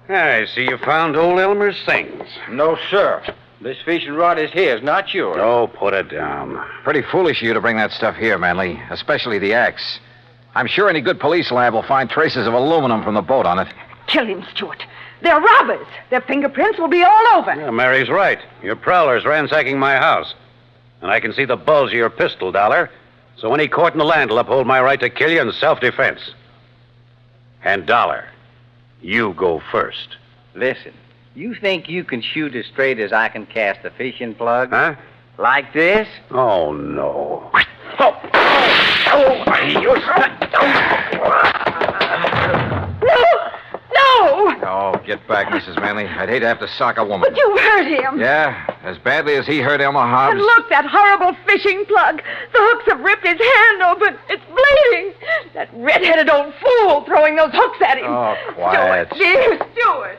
I see you found old Elmer's things. No, sir. This fishing rod is his, not yours. Oh, put it down. Pretty foolish of you to bring that stuff here, Manley, especially the axe. I'm sure any good police lab will find traces of aluminum from the boat on it. Kill him, Stuart. They're robbers. Their fingerprints will be all over. Yeah, Mary's right. Your prowler's ransacking my house. And I can see the bulge of your pistol, Dollar. So any court in the land will uphold my right to kill you in self-defense. And Dollar, you go first. Listen, you think you can shoot as straight as I can cast a fishing plug? Huh? Like this? Oh, no. No! Oh, get back, Mrs. Manley. I'd hate to have to sock a woman. But you hurt him. Yeah, as badly as he hurt Elmer Hobbs. And look, that horrible fishing plug. The hooks have ripped his hand open. It's bleeding. That red-headed old fool throwing those hooks at him. Oh, quiet. Stuart, dear Stuart.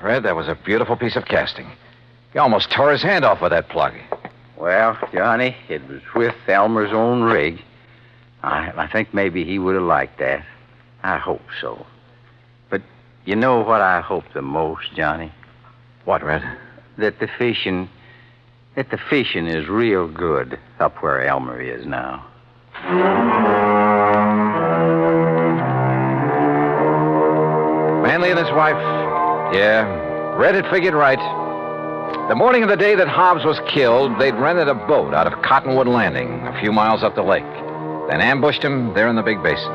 Red, that was a beautiful piece of casting. He almost tore his hand off with that plug. Well, Johnny, it was with Elmer's own rig. I think maybe he would have liked that. I hope so. But you know what I hope the most, Johnny? What, Red? That the fishing is real good up where Elmer is now. Manley and his wife. Yeah, Red had figured right. The morning of the day that Hobbs was killed, they'd rented a boat out of Cottonwood Landing, a few miles up the lake, then ambushed him there in the big basin.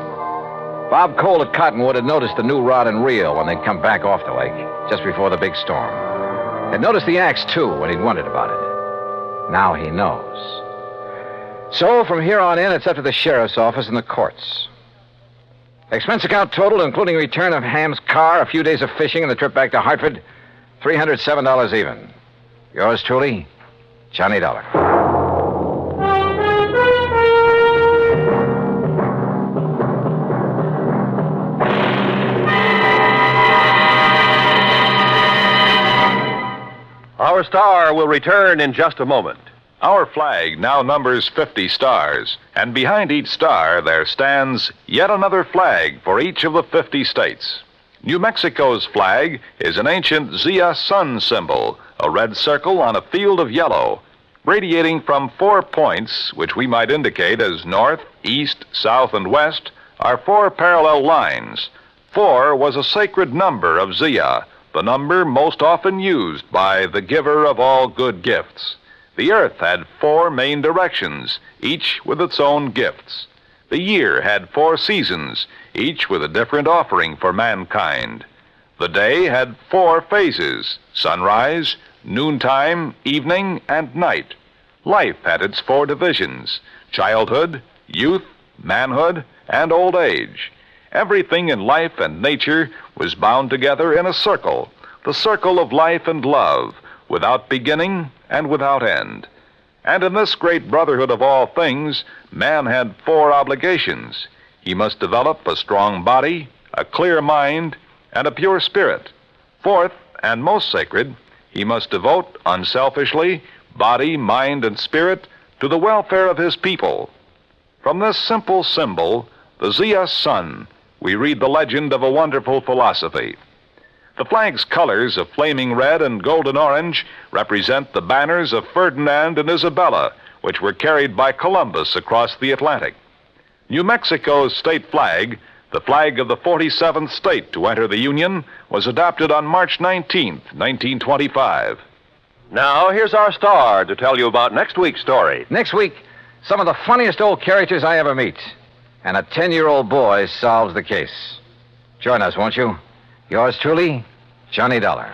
Bob Cole at Cottonwood had noticed the new rod and reel when they'd come back off the lake, just before the big storm. Had noticed the axe, too, when he'd wondered about it. Now he knows. So, from here on in, it's up to the sheriff's office and the courts. Expense account total, including return of Ham's car, a few days of fishing, and the trip back to Hartford, $307 even. Yours truly, Johnny Dollar. Our star will return in just a moment. Our flag now numbers 50 stars, and behind each star there stands yet another flag for each of the 50 states. New Mexico's flag is an ancient Zia sun symbol, a red circle on a field of yellow. Radiating from 4 points, which we might indicate as north, east, south, and west, are 4 parallel lines. 4 was a sacred number of Zia, the number most often used by the giver of all good gifts. The earth had 4 main directions, each with its own gifts. The year had 4 seasons, each with a different offering for mankind. The day had 4 phases: sunrise, noontime, evening, and night. Life had its 4 divisions: childhood, youth, manhood, and old age. Everything in life and nature was bound together in a circle, the circle of life and love, without beginning and without end. And in this great brotherhood of all things, man had 4 obligations. He must develop a strong body, a clear mind, and a pure spirit. 4th, and most sacred, he must devote unselfishly body, mind, and spirit to the welfare of his people. From this simple symbol, the Zia sun, we read the legend of a wonderful philosophy. The flag's colors of flaming red and golden orange represent the banners of Ferdinand and Isabella, which were carried by Columbus across the Atlantic. New Mexico's state flag, the flag of the 47th state to enter the Union, was adopted on March 19th, 1925. Now, here's our star to tell you about next week's story. Next week, some of the funniest old characters I ever meet. And a 10-year-old boy solves the case. Join us, won't you? Yours truly, Johnny Dollar.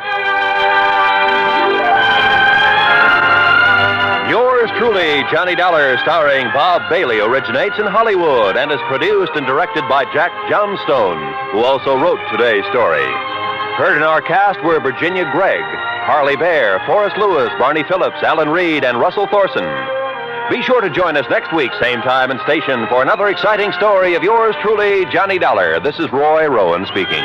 Yours truly, Johnny Dollar, starring Bob Bailey, originates in Hollywood and is produced and directed by Jack Johnstone, who also wrote today's story. Heard in our cast were Virginia Gregg, Harley Bear, Forrest Lewis, Barney Phillips, Alan Reed, and Russell Thorson. Be sure to join us next week, same time and station, for another exciting story of yours truly, Johnny Dollar. This is Roy Rowan speaking.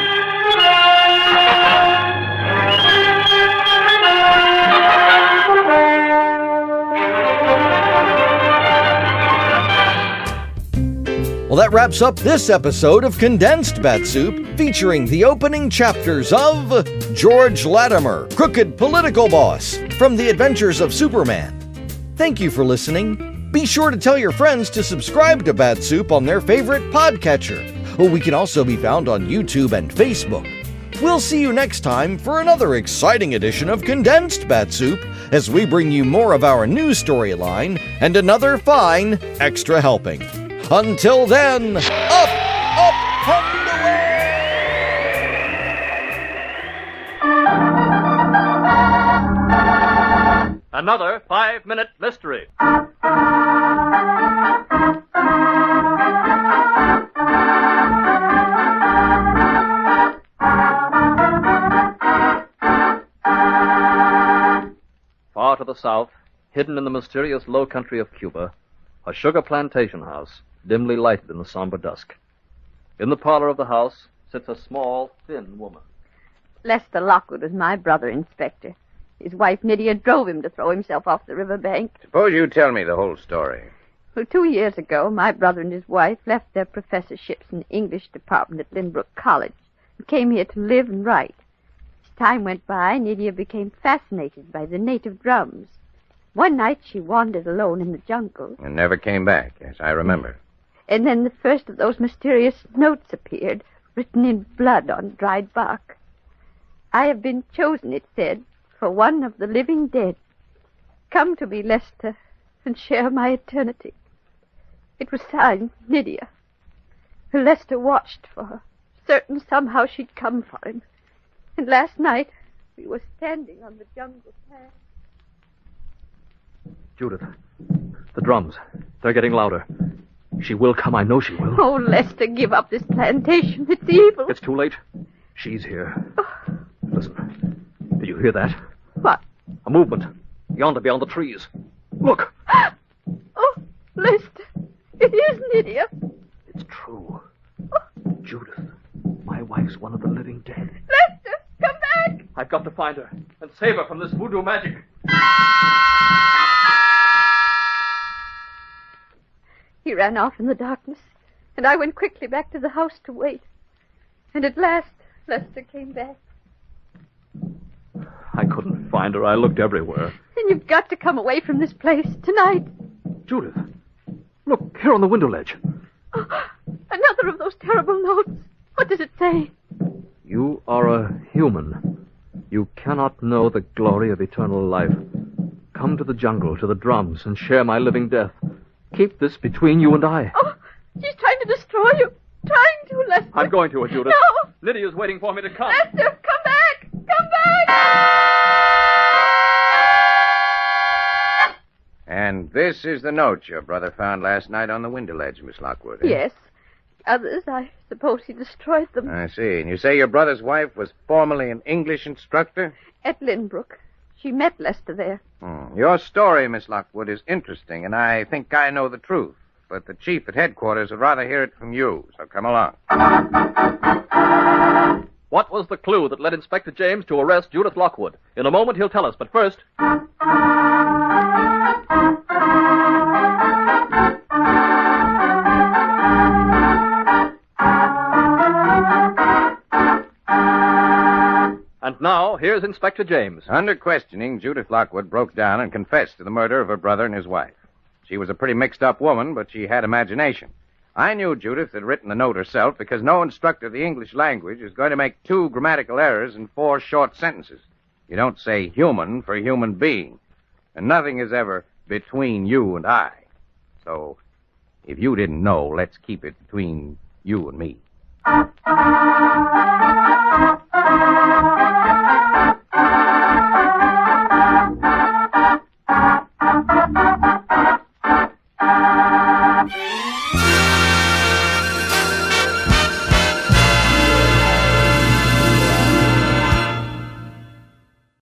Well, Well, that wraps up this episode of Condensed Bat-Supe, featuring the opening chapters of George Latimer, Crooked Political Boss, from The Adventures of Superman. Thank you for listening. Be sure to tell your friends to subscribe to Bat-Supe on their favorite podcatcher. We can also be found on YouTube and Facebook. We'll see you next time for another exciting edition of Condensed Bat-Supe as we bring you more of our news storyline and another fine extra helping. Until then, up, and away! Another 5-minute mystery. Far to the south, hidden in the mysterious low country of Cuba, a sugar plantation house, dimly lighted in the somber dusk. In the parlor of the house sits a small, thin woman. Lester Lockwood was my brother, Inspector. His wife, Nydia, drove him to throw himself off the riverbank. Suppose you tell me the whole story. Well, 2 years ago, my brother and his wife left their professorships in the English department at Lynbrook College and came here to live and write. As time went by, Nydia became fascinated by the native drums. One night, she wandered alone in the jungle. And never came back, yes, I remember. And then the first of those mysterious notes appeared, written in blood on dried bark. I have been chosen, it said, for one of the living dead. Come to me, Lester, and share my eternity. It was signed, Nydia. Lester watched for her, certain somehow she'd come for him. And last night, we were standing on the jungle path. Judith, the drums. They're getting louder. She will come. I know she will. Oh, Lester, give up this plantation. It's evil. It's too late. She's here. Listen. Do you hear that? What? A movement. Yonder beyond the trees. Look. Oh, Lester. It is Nydia. It's true. Judith, my wife's one of the living dead. Lester, come back. I've got to find her and save her from this voodoo magic. He ran off in the darkness, and I went quickly back to the house to wait. And at last, Lester came back. I couldn't find her. I looked everywhere. Then you've got to come away from this place tonight. Judith, look, here on the window ledge. Oh, another of those terrible notes. What does it say? You are a human. You cannot know the glory of eternal life. Come to the jungle, to the drums, and share my living death. Keep this between you and I. Oh, she's trying to destroy you. Trying to, Lester. I'm going to her, Judith. No. Lydia's waiting for me to come. Lester, come back. Come back. And this is the note your brother found last night on the window ledge, Miss Lockwood. Eh? Yes. Others, I suppose he destroyed them. I see. And you say your brother's wife was formerly an English instructor? At Lynbrook. She met Lester there. Your story, Miss Lockwood, is interesting, and I think I know the truth. But the chief at headquarters would rather hear it from you, so come along. What was the clue that led Inspector James to arrest Judith Lockwood? In a moment, he'll tell us, but first... And now, here's Inspector James. Under questioning, Judith Lockwood broke down and confessed to the murder of her brother and his wife. She was a pretty mixed-up woman, but she had imagination. I knew Judith had written the note herself because no instructor of the English language is going to make 2 grammatical errors in 4 short sentences. You don't say human for human being. And nothing is ever between you and I. So, if you didn't know, let's keep it between you and me.